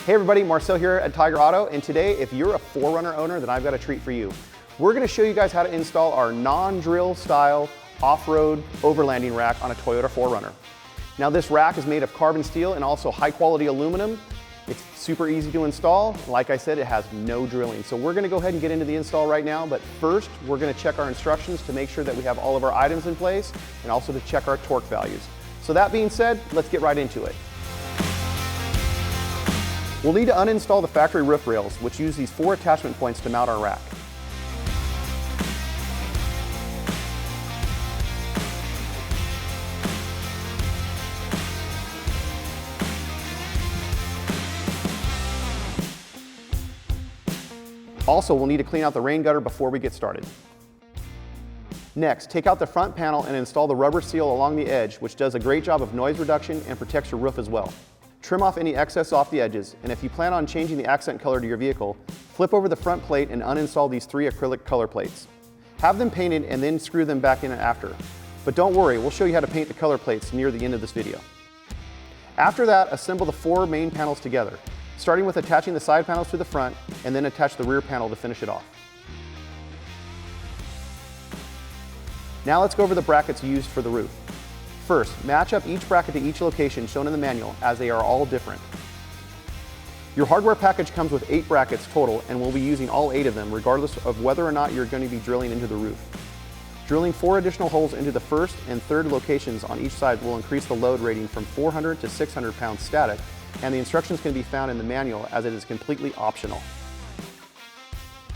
Hey everybody, Marcel here at Tyger Auto, and today if you're a 4Runner owner, then I've got a treat for you. We're going to show you guys how to install our non-drill style off-road overlanding rack on a Toyota 4Runner. Now this rack is made of carbon steel and also high quality aluminum. It's super easy to install. Like I said, it has no drilling. So we're going to go ahead and get into the install right now, but first we're going to check our instructions to make sure that we have all of our items in place and also to check our torque values. So that being said, let's get right into it. We'll need to uninstall the factory roof rails, which use these 4 attachment points to mount our rack. Also, we'll need to clean out the rain gutter before we get started. Next, take out the front panel and install the rubber seal along the edge, which does a great job of noise reduction and protects your roof as well. Trim off any excess off the edges, and if you plan on changing the accent color to your vehicle, flip over the front plate and uninstall these 3 acrylic color plates. Have them painted and then screw them back in after. But don't worry, we'll show you how to paint the color plates near the end of this video. After that, assemble the 4 main panels together, starting with attaching the side panels to the front and then attach the rear panel to finish it off. Now let's go over the brackets used for the roof. First, match up each bracket to each location shown in the manual, as they are all different. Your hardware package comes with 8 brackets total, and we'll be using all 8 of them regardless of whether or not you're going to be drilling into the roof. Drilling 4 additional holes into the first and third locations on each side will increase the load rating from 400 to 600 pounds static, and the instructions can be found in the manual as it is completely optional.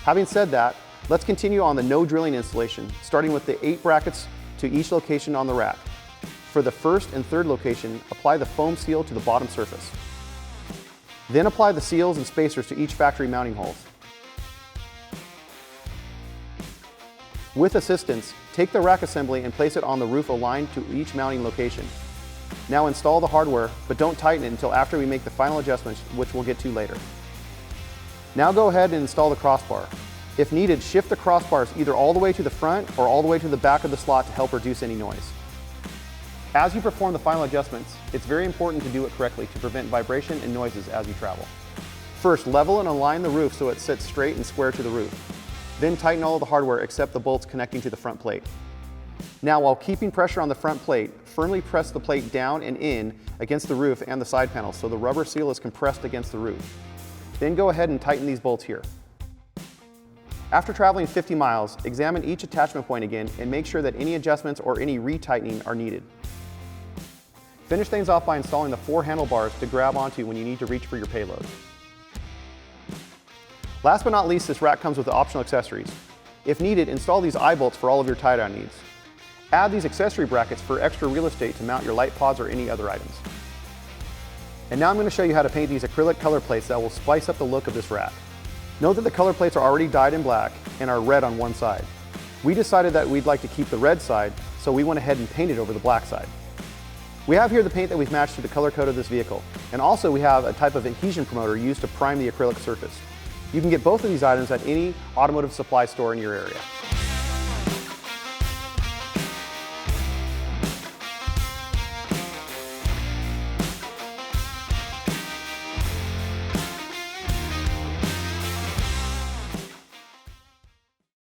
Having said that, let's continue on the no drilling installation, starting with the 8 brackets to each location on the rack. For the first and third location, apply the foam seal to the bottom surface. Then apply the seals and spacers to each factory mounting holes. With assistance, take the rack assembly and place it on the roof aligned to each mounting location. Now install the hardware, but don't tighten it until after we make the final adjustments, which we'll get to later. Now go ahead and install the crossbar. If needed, shift the crossbars either all the way to the front or all the way to the back of the slot to help reduce any noise. As you perform the final adjustments, it's very important to do it correctly to prevent vibration and noises as you travel. First, level and align the roof so it sits straight and square to the roof. Then tighten all of the hardware except the bolts connecting to the front plate. Now, while keeping pressure on the front plate, firmly press the plate down and in against the roof and the side panels so the rubber seal is compressed against the roof. Then go ahead and tighten these bolts here. After traveling 50 miles, examine each attachment point again and make sure that any adjustments or any retightening are needed. Finish things off by installing the 4 handlebars to grab onto when you need to reach for your payload. Last but not least, this rack comes with optional accessories. If needed, install these eye bolts for all of your tie-down needs. Add these accessory brackets for extra real estate to mount your light pods or any other items. And now I'm going to show you how to paint these acrylic color plates that will spice up the look of this rack. Note that the color plates are already dyed in black and are red on one side. We decided that we'd like to keep the red side, so we went ahead and painted over the black side. We have here the paint that we've matched to the color code of this vehicle, and also we have a type of Adhesion Promoter used to prime the acrylic surface. You can get both of these items at any automotive supply store in your area.